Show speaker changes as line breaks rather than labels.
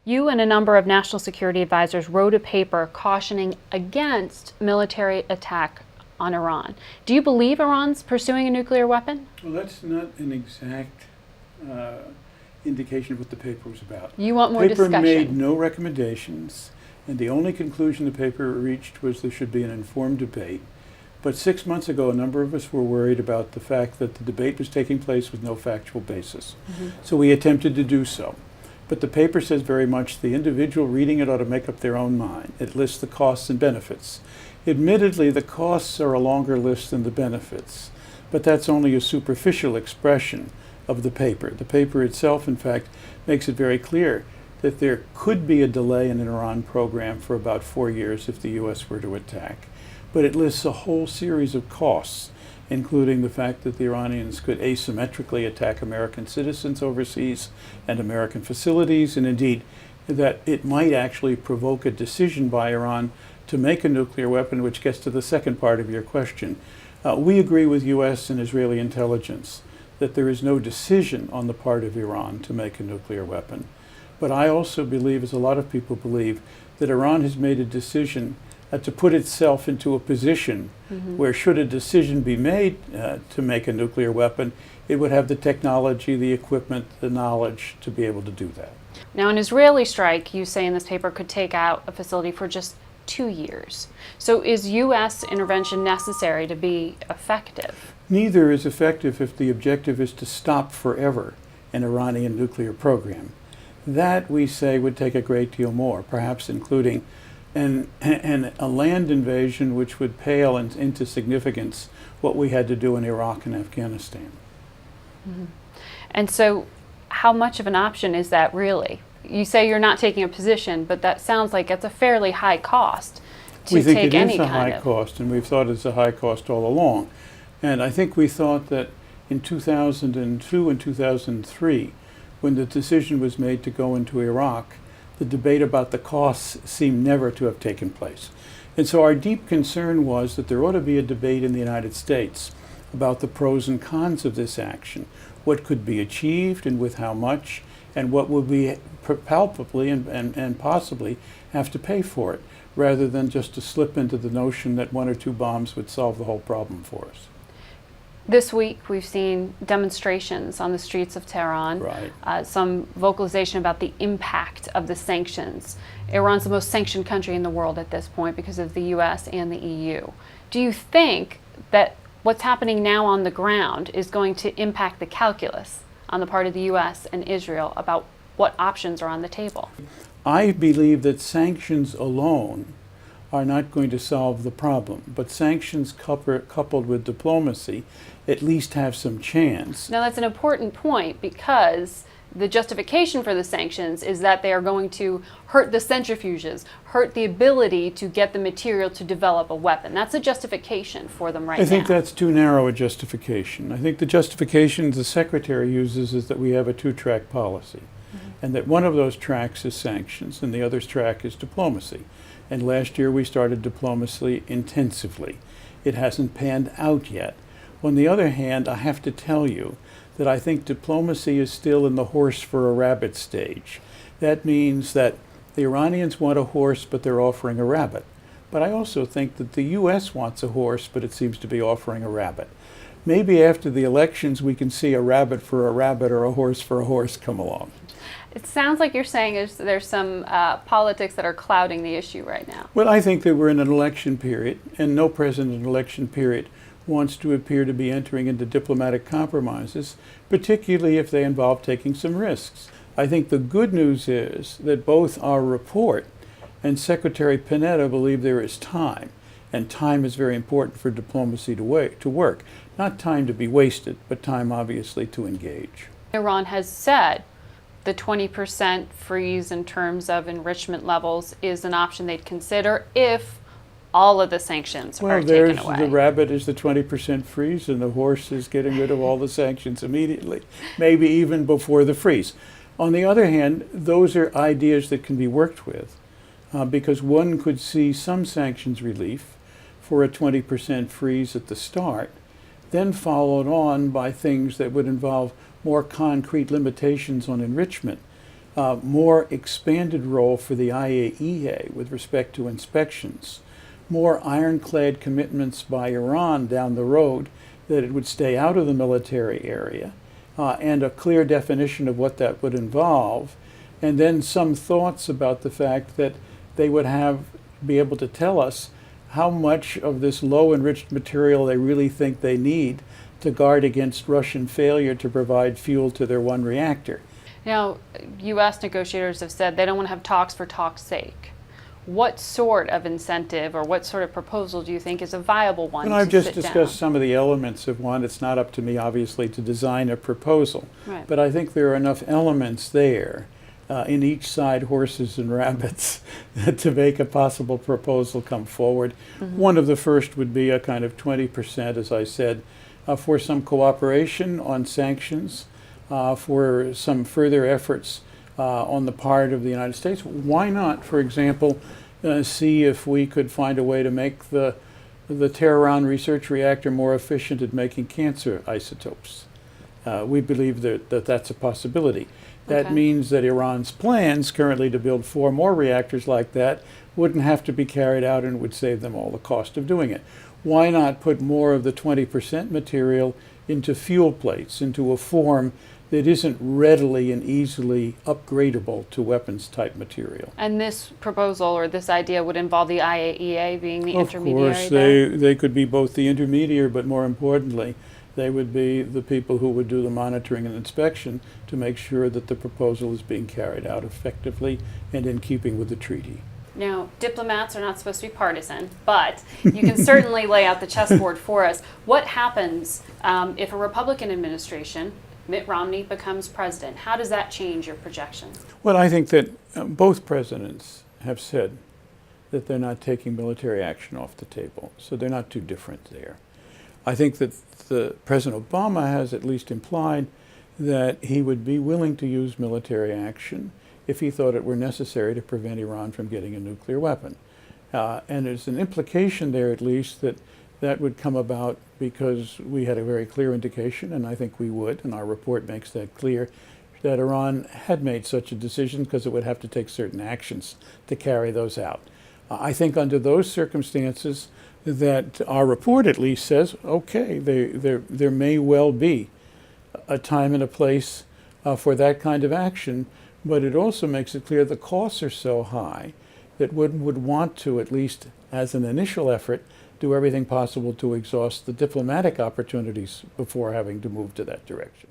You and a number of national security advisors wrote a paper cautioning against military attack on Iran. Do you believe Iran's pursuing a nuclear weapon?
Well, that's not an exact indication of what the paper was about.
You want more discussion?
The paper made no recommendations, and the only conclusion the paper reached was there should be an informed debate. But 6 months ago, a number of us were worried about the fact that the debate was taking place with no factual basis. So we attempted to do so. But the paper says very much the individual reading it ought to make up their own mind. It lists the costs and benefits. Admittedly, the costs are a longer list than the benefits, but that's only a superficial expression of the paper. The paper itself, in fact, makes it very clear that there could be a delay in an Iran program for about 4 years if the U.S. were to attack. But it lists a whole series of costs, including the fact that the Iranians could asymmetrically attack American citizens overseas and American facilities, and indeed that it might actually provoke a decision by Iran to make a nuclear weapon, which gets to the second part of your question. We agree with U.S. and Israeli intelligence that there is no decision on the part of Iran to make a nuclear weapon. But I also believe, as a lot of people believe, that Iran has made a decision to put itself into a position where, should a decision be made to make a nuclear weapon, it would have the technology, the equipment, the knowledge to be able to do that.
Now, an Israeli strike, you say in this paper, could take out a facility for just 2 years. So is U.S. intervention necessary to be effective?
Neither is effective if the objective is to stop forever an Iranian nuclear program. That, we say, would take a great deal more, perhaps including a land invasion which would pale into significance what we had to do in Iraq and Afghanistan.
And so how much of an option is that really? You say you're not taking a position, but that sounds like it's a fairly high cost to take any kind of...
We think it is a high cost, and we've thought it's a high cost all along. And I think we thought that in 2002 and 2003, when the decision was made to go into Iraq, the debate about the costs seemed never to have taken place. And so our deep concern was that there ought to be a debate in the United States about the pros and cons of this action, what could be achieved and with how much, and what would we palpably and possibly have to pay for it, rather than just to slip into the notion that 1 or 2 bombs would solve the whole problem for us.
This week, we've seen demonstrations on the streets of Tehran, some vocalization about the impact of the sanctions. Iran's the most sanctioned country in the world at this point because of the U.S. and the EU. Do you think that what's happening now on the ground is going to impact the calculus on the part of the U.S. and Israel about what options are on the table?
I believe that sanctions alone are not going to solve the problem, but sanctions coupled with diplomacy at least have some chance.
Now, that's an important point, because the justification for the sanctions is that they are going to hurt the centrifuges, hurt the ability to get the material to develop a weapon. That's a justification for them right now.
I think that's too narrow a justification. I think the justification the Secretary uses is that we have a 2-track policy, and that one of those tracks is sanctions and the other track is diplomacy. And last year we started diplomacy intensively. It hasn't panned out yet. On the other hand, I have to tell you that I think diplomacy is still in the horse for a rabbit stage. That means that the Iranians want a horse, but they're offering a rabbit. But I also think that the U.S. wants a horse, but it seems to be offering a rabbit. Maybe after the elections we can see a rabbit for a rabbit or a horse for a horse come along.
It sounds like you're saying there's some politics that are clouding the issue right now.
Well, I think that we're in an election period, and no president in an election period wants to appear to be entering into diplomatic compromises, particularly if they involve taking some risks. I think the good news is that both our report and Secretary Panetta believe there is time, and time is very important for diplomacy to work. Not time to be wasted, but time obviously to engage.
Iran has said the 20% freeze in terms of enrichment levels is an option they'd consider if all of the sanctions are taken away.
The rabbit is the 20% freeze, and the horse is getting rid of all the sanctions immediately, maybe even before the freeze. On the other hand, those are ideas that can be worked with, because one could see some sanctions relief for a 20% freeze at the start, then followed on by things that would involve more concrete limitations on enrichment. more expanded role for the IAEA with respect to inspections, more ironclad commitments by Iran down the road that it would stay out of the military area, and a clear definition of what that would involve, and then some thoughts about the fact that they would be able to tell us how much of this low enriched material they really think they need to guard against Russian failure to provide fuel to their one reactor.
Now, U.S. negotiators have said they don't want to have talks for talk's sake. What sort of incentive or what sort of proposal do you think is a viable one?
And I've just discussed some of the elements of one. It's not up to me, obviously, to design a proposal.
Right.
But I think there are enough elements there in each side, horses and rabbits, to make a possible proposal come forward. Mm-hmm. One of the first would be a kind of 20%, as I said, for some cooperation on sanctions, for some further efforts on the part of the United States. Why not, for example, see if we could find a way to make the Tehran research reactor more efficient at making cancer isotopes? We believe that that's a possibility. That means that Iran's plans currently to build 4 more reactors like that wouldn't have to be carried out and would save them all the cost of doing it. Why not put more of the 20% material into fuel plates, into a form that isn't readily and easily upgradable to weapons type material?
And this proposal or this idea would involve the IAEA being the intermediary?
Of course, they could be both the intermediary, but more importantly, they would be the people who would do the monitoring and inspection to make sure that the proposal is being carried out effectively and in keeping with the treaty.
Now, diplomats are not supposed to be partisan, but you can certainly lay out the chessboard for us. What happens if a Republican administration, Mitt Romney, becomes president? How does that change your projections?
Well, I think that both presidents have said that they're not taking military action off the table, so they're not too different there. I think that President Obama has at least implied that he would be willing to use military action if he thought it were necessary to prevent Iran from getting a nuclear weapon. And there's an implication there, at least, that would come about because we had a very clear indication, and I think we would, and our report makes that clear, that Iran had made such a decision because it would have to take certain actions to carry those out. I think under those circumstances that our report at least says, okay, there may well be a time and a place for that kind of action, but it also makes it clear the costs are so high that one would want to, at least as an initial effort, do everything possible to exhaust the diplomatic opportunities before having to move to that direction.